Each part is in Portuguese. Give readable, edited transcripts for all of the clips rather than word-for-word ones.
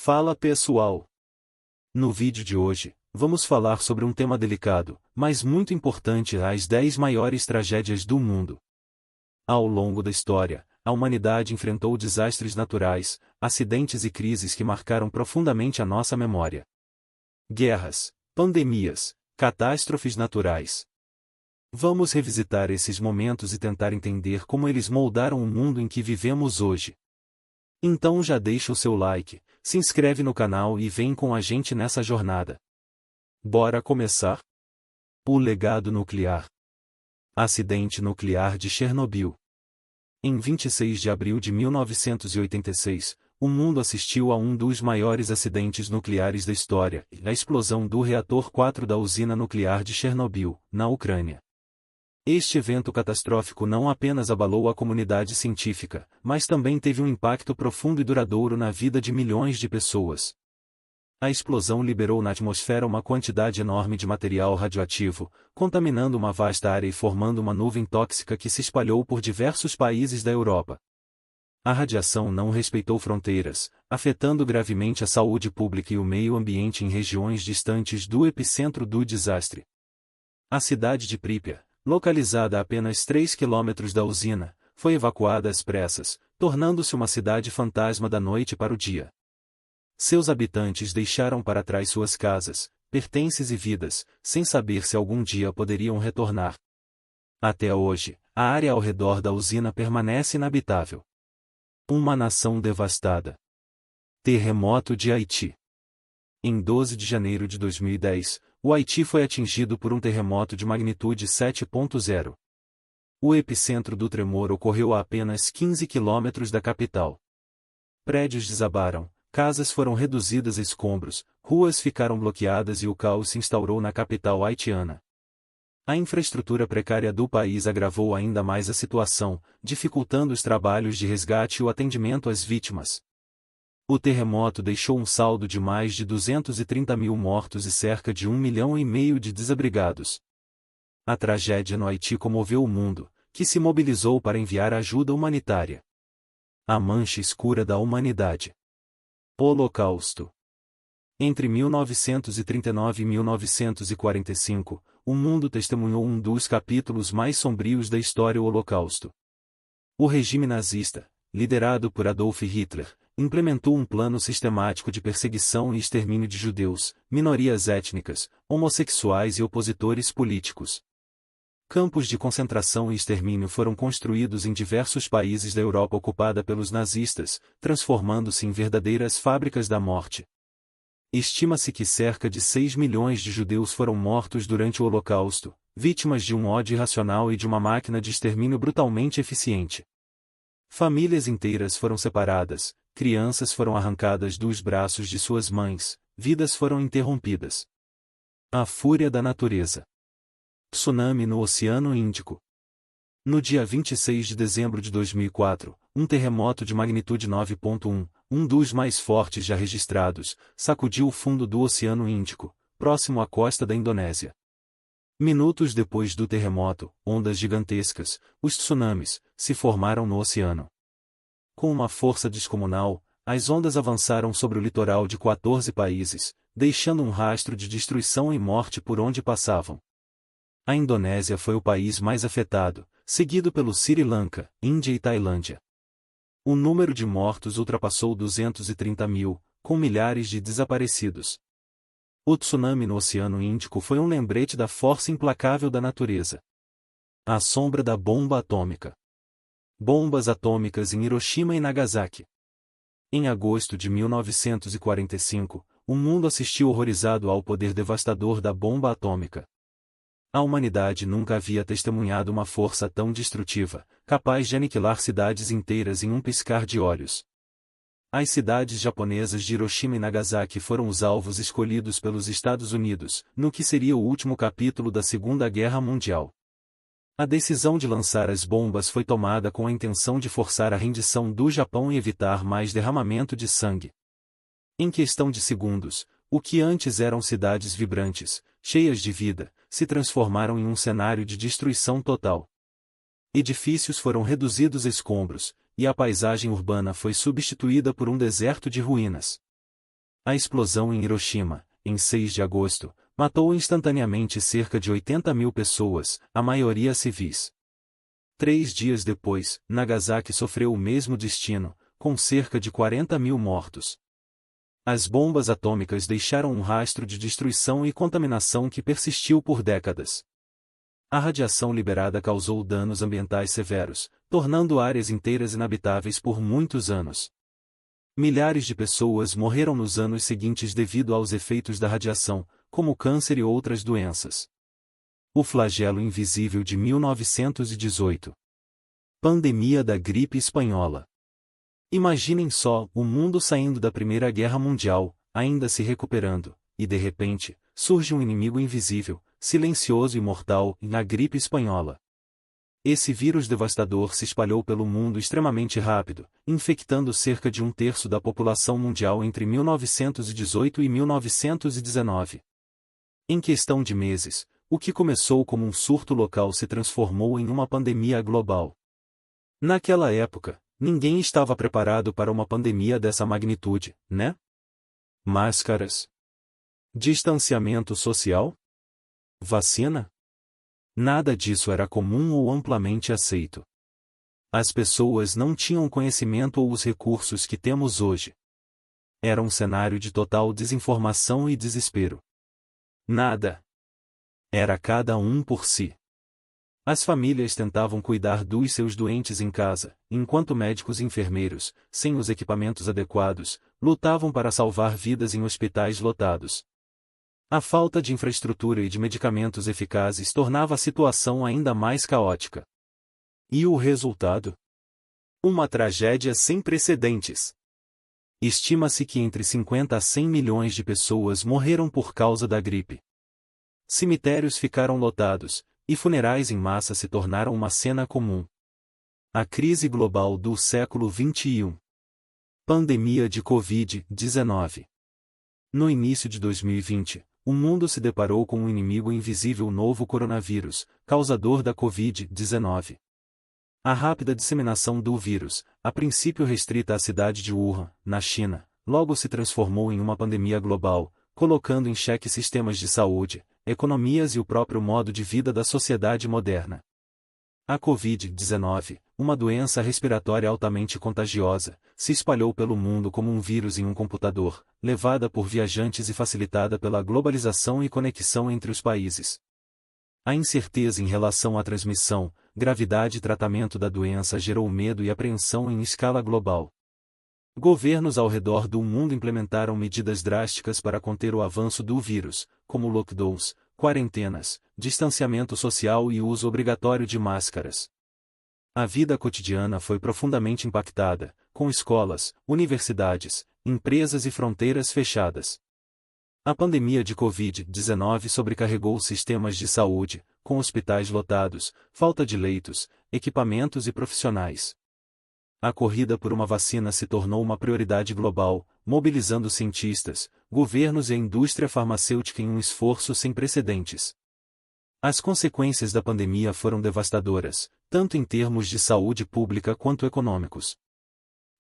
Fala pessoal! No vídeo de hoje, vamos falar sobre um tema delicado, mas muito importante: as 10 maiores tragédias do mundo. Ao longo da história, a humanidade enfrentou desastres naturais, acidentes e crises que marcaram profundamente a nossa memória. Guerras, pandemias, catástrofes naturais. Vamos revisitar esses momentos e tentar entender como eles moldaram o mundo em que vivemos hoje. Então já deixa o seu like, se inscreve no canal e vem com a gente nessa jornada. Bora começar? O legado nuclear. Acidente nuclear de Chernobyl. Em 26 de abril de 1986, o mundo assistiu a um dos maiores acidentes nucleares da história, a explosão do reator 4 da usina nuclear de Chernobyl, na Ucrânia. Este evento catastrófico não apenas abalou a comunidade científica, mas também teve um impacto profundo e duradouro na vida de milhões de pessoas. A explosão liberou na atmosfera uma quantidade enorme de material radioativo, contaminando uma vasta área e formando uma nuvem tóxica que se espalhou por diversos países da Europa. A radiação não respeitou fronteiras, afetando gravemente a saúde pública e o meio ambiente em regiões distantes do epicentro do desastre. A cidade de Pripyat, localizada a apenas 3 quilômetros da usina, foi evacuada às pressas, tornando-se uma cidade fantasma da noite para o dia. Seus habitantes deixaram para trás suas casas, pertences e vidas, sem saber se algum dia poderiam retornar. Até hoje, a área ao redor da usina permanece inabitável. Uma nação devastada. Terremoto de Haiti. Em 12 de janeiro de 2010, o Haiti foi atingido por um terremoto de magnitude 7.0. O epicentro do tremor ocorreu a apenas 15 quilômetros da capital. Prédios desabaram, casas foram reduzidas a escombros, ruas ficaram bloqueadas e o caos se instaurou na capital haitiana. A infraestrutura precária do país agravou ainda mais a situação, dificultando os trabalhos de resgate e o atendimento às vítimas. O terremoto deixou um saldo de mais de 230 mil mortos e cerca de 1,5 milhão de desabrigados. A tragédia no Haiti comoveu o mundo, que se mobilizou para enviar ajuda humanitária. A mancha escura da humanidade. Holocausto. Entre 1939 e 1945, o mundo testemunhou um dos capítulos mais sombrios da história: o Holocausto. O regime nazista, liderado por Adolf Hitler, implementou um plano sistemático de perseguição e extermínio de judeus, minorias étnicas, homossexuais e opositores políticos. Campos de concentração e extermínio foram construídos em diversos países da Europa ocupada pelos nazistas, transformando-se em verdadeiras fábricas da morte. Estima-se que cerca de 6 milhões de judeus foram mortos durante o Holocausto, vítimas de um ódio irracional e de uma máquina de extermínio brutalmente eficiente. Famílias inteiras foram separadas, crianças foram arrancadas dos braços de suas mães, vidas foram interrompidas. A fúria da natureza. Tsunami no Oceano Índico. No dia 26 de dezembro de 2004, um terremoto de magnitude 9.1, um dos mais fortes já registrados, sacudiu o fundo do Oceano Índico, próximo à costa da Indonésia. Minutos depois do terremoto, ondas gigantescas, os tsunamis, se formaram no oceano. Com uma força descomunal, as ondas avançaram sobre o litoral de 14 países, deixando um rastro de destruição e morte por onde passavam. A Indonésia foi o país mais afetado, seguido pelo Sri Lanka, Índia e Tailândia. O número de mortos ultrapassou 230 mil, com milhares de desaparecidos. O tsunami no Oceano Índico foi um lembrete da força implacável da natureza. A sombra da bomba atômica. Bombas atômicas em Hiroshima e Nagasaki. Em agosto de 1945, o mundo assistiu horrorizado ao poder devastador da bomba atômica. A humanidade nunca havia testemunhado uma força tão destrutiva, capaz de aniquilar cidades inteiras em um piscar de olhos. As cidades japonesas de Hiroshima e Nagasaki foram os alvos escolhidos pelos Estados Unidos, no que seria o último capítulo da Segunda Guerra Mundial. A decisão de lançar as bombas foi tomada com a intenção de forçar a rendição do Japão e evitar mais derramamento de sangue. Em questão de segundos, o que antes eram cidades vibrantes, cheias de vida, se transformaram em um cenário de destruição total. Edifícios foram reduzidos a escombros, e a paisagem urbana foi substituída por um deserto de ruínas. A explosão em Hiroshima, em 6 de agosto, matou instantaneamente cerca de 80 mil pessoas, a maioria civis. 3 dias depois, Nagasaki sofreu o mesmo destino, com cerca de 40 mil mortos. As bombas atômicas deixaram um rastro de destruição e contaminação que persistiu por décadas. A radiação liberada causou danos ambientais severos, tornando áreas inteiras inabitáveis por muitos anos. Milhares de pessoas morreram nos anos seguintes devido aos efeitos da radiação, como câncer e outras doenças. O flagelo invisível de 1918. Pandemia da gripe espanhola. Imaginem só, o mundo saindo da Primeira Guerra Mundial, ainda se recuperando, e de repente, surge um inimigo invisível, silencioso e mortal, na gripe espanhola. Esse vírus devastador se espalhou pelo mundo extremamente rápido, infectando cerca de 1/3 da população mundial entre 1918 e 1919. Em questão de meses, o que começou como um surto local se transformou em uma pandemia global. Naquela época, ninguém estava preparado para uma pandemia dessa magnitude, né? Máscaras? Distanciamento social? Vacina? Nada disso era comum ou amplamente aceito. As pessoas não tinham conhecimento ou os recursos que temos hoje. Era um cenário de total desinformação e desespero. Nada. Era cada um por si. As famílias tentavam cuidar dos seus doentes em casa, enquanto médicos e enfermeiros, sem os equipamentos adequados, lutavam para salvar vidas em hospitais lotados. A falta de infraestrutura e de medicamentos eficazes tornava a situação ainda mais caótica. E o resultado? Uma tragédia sem precedentes. Estima-se que entre 50 a 100 milhões de pessoas morreram por causa da gripe. Cemitérios ficaram lotados, e funerais em massa se tornaram uma cena comum. A crise global do século XXI. Pandemia de Covid-19. No início de 2020, o mundo se deparou com um inimigo invisível, o novo coronavírus, causador da Covid-19. A rápida disseminação do vírus, a princípio restrita à cidade de Wuhan, na China, logo se transformou em uma pandemia global, colocando em xeque sistemas de saúde, economias e o próprio modo de vida da sociedade moderna. A Covid-19, uma doença respiratória altamente contagiosa, se espalhou pelo mundo como um vírus em um computador, levada por viajantes e facilitada pela globalização e conexão entre os países. A incerteza em relação à transmissão, gravidade e tratamento da doença gerou medo e apreensão em escala global. Governos ao redor do mundo implementaram medidas drásticas para conter o avanço do vírus, como lockdowns, quarentenas, distanciamento social e uso obrigatório de máscaras. A vida cotidiana foi profundamente impactada, com escolas, universidades, empresas e fronteiras fechadas. A pandemia de Covid-19 sobrecarregou os sistemas de saúde, com hospitais lotados, falta de leitos, equipamentos e profissionais. A corrida por uma vacina se tornou uma prioridade global, mobilizando cientistas, governos e a indústria farmacêutica em um esforço sem precedentes. As consequências da pandemia foram devastadoras, tanto em termos de saúde pública quanto econômicos.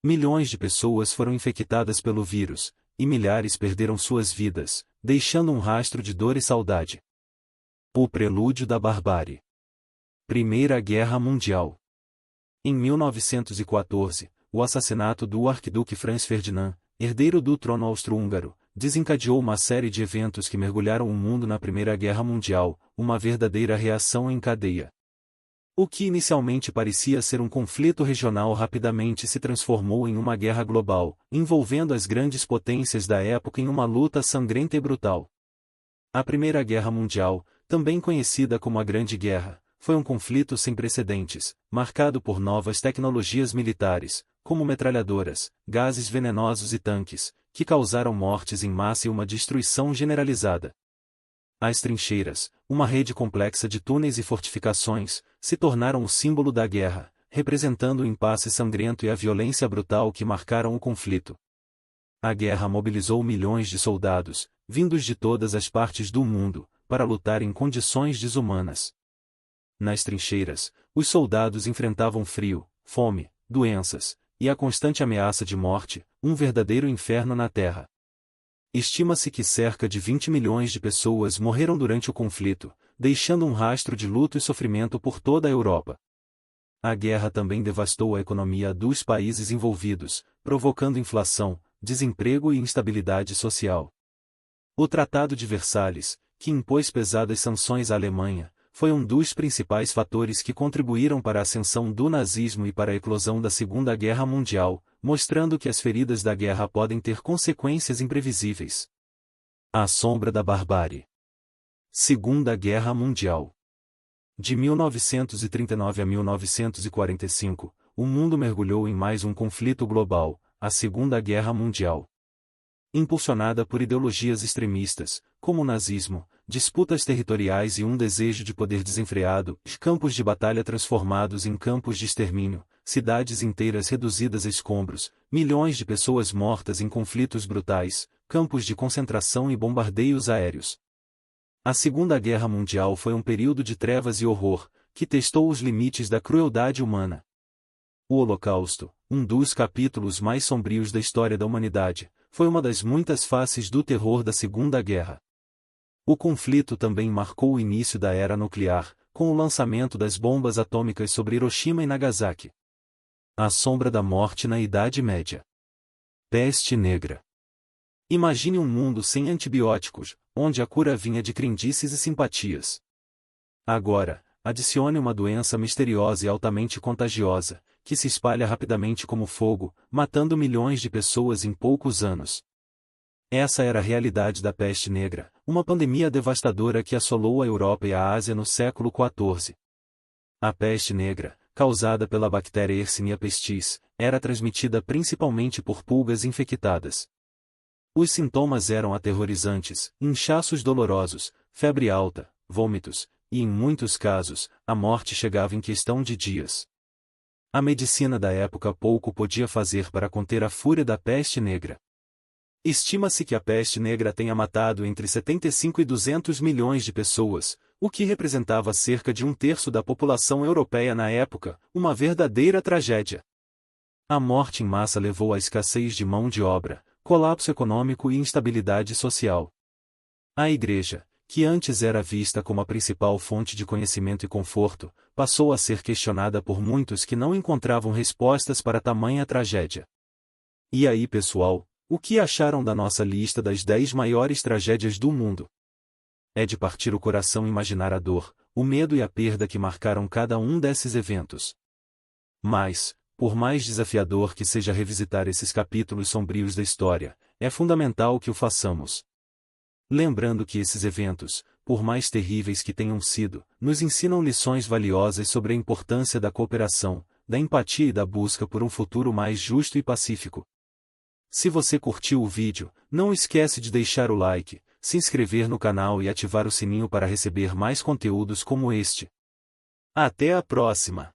Milhões de pessoas foram infectadas pelo vírus, e milhares perderam suas vidas, deixando um rastro de dor e saudade. O prelúdio da barbárie. Primeira Guerra Mundial. Em 1914, o assassinato do arquiduque Franz Ferdinand, herdeiro do trono austro-húngaro, desencadeou uma série de eventos que mergulharam o mundo na Primeira Guerra Mundial, uma verdadeira reação em cadeia. O que inicialmente parecia ser um conflito regional rapidamente se transformou em uma guerra global, envolvendo as grandes potências da época em uma luta sangrenta e brutal. A Primeira Guerra Mundial, também conhecida como a Grande Guerra, foi um conflito sem precedentes, marcado por novas tecnologias militares, como metralhadoras, gases venenosos e tanques, que causaram mortes em massa e uma destruição generalizada. As trincheiras, uma rede complexa de túneis e fortificações, se tornaram o símbolo da guerra, representando o impasse sangrento e a violência brutal que marcaram o conflito. A guerra mobilizou milhões de soldados, vindos de todas as partes do mundo, para lutar em condições desumanas. Nas trincheiras, os soldados enfrentavam frio, fome, doenças, e a constante ameaça de morte, um verdadeiro inferno na terra. Estima-se que cerca de 20 milhões de pessoas morreram durante o conflito, deixando um rastro de luto e sofrimento por toda a Europa. A guerra também devastou a economia dos países envolvidos, provocando inflação, desemprego e instabilidade social. O Tratado de Versalhes, que impôs pesadas sanções à Alemanha, foi um dos principais fatores que contribuíram para a ascensão do nazismo e para a eclosão da Segunda Guerra Mundial, mostrando que as feridas da guerra podem ter consequências imprevisíveis. A sombra da barbárie. Segunda Guerra Mundial. De 1939 a 1945, o mundo mergulhou em mais um conflito global, a Segunda Guerra Mundial. Impulsionada por ideologias extremistas, como o nazismo, disputas territoriais e um desejo de poder desenfreado, campos de batalha transformados em campos de extermínio, cidades inteiras reduzidas a escombros, milhões de pessoas mortas em conflitos brutais, campos de concentração e bombardeios aéreos. A Segunda Guerra Mundial foi um período de trevas e horror, que testou os limites da crueldade humana. O Holocausto, um dos capítulos mais sombrios da história da humanidade, foi uma das muitas faces do terror da Segunda Guerra. O conflito também marcou o início da era nuclear, com o lançamento das bombas atômicas sobre Hiroshima e Nagasaki. A sombra da morte na Idade Média. Peste negra. Imagine um mundo sem antibióticos, onde a cura vinha de crendices e simpatias. Agora, adicione uma doença misteriosa e altamente contagiosa, que se espalha rapidamente como fogo, matando milhões de pessoas em poucos anos. Essa era a realidade da peste negra, uma pandemia devastadora que assolou a Europa e a Ásia no século XIV. A peste negra, causada pela bactéria Yersinia pestis, era transmitida principalmente por pulgas infectadas. Os sintomas eram aterrorizantes: inchaços dolorosos, febre alta, vômitos, e em muitos casos, a morte chegava em questão de dias. A medicina da época pouco podia fazer para conter a fúria da peste negra. Estima-se que a peste negra tenha matado entre 75 e 200 milhões de pessoas, o que representava cerca de um terço da população europeia na época, uma verdadeira tragédia. A morte em massa levou à escassez de mão de obra, colapso econômico e instabilidade social. A Igreja, que antes era vista como a principal fonte de conhecimento e conforto, passou a ser questionada por muitos que não encontravam respostas para tamanha tragédia. E aí, pessoal, o que acharam da nossa lista das 10 maiores tragédias do mundo? É de partir o coração imaginar a dor, o medo e a perda que marcaram cada um desses eventos. Mas, por mais desafiador que seja revisitar esses capítulos sombrios da história, é fundamental que o façamos. Lembrando que esses eventos, por mais terríveis que tenham sido, nos ensinam lições valiosas sobre a importância da cooperação, da empatia e da busca por um futuro mais justo e pacífico. Se você curtiu o vídeo, não esquece de deixar o like, se inscrever no canal e ativar o sininho para receber mais conteúdos como este. Até a próxima!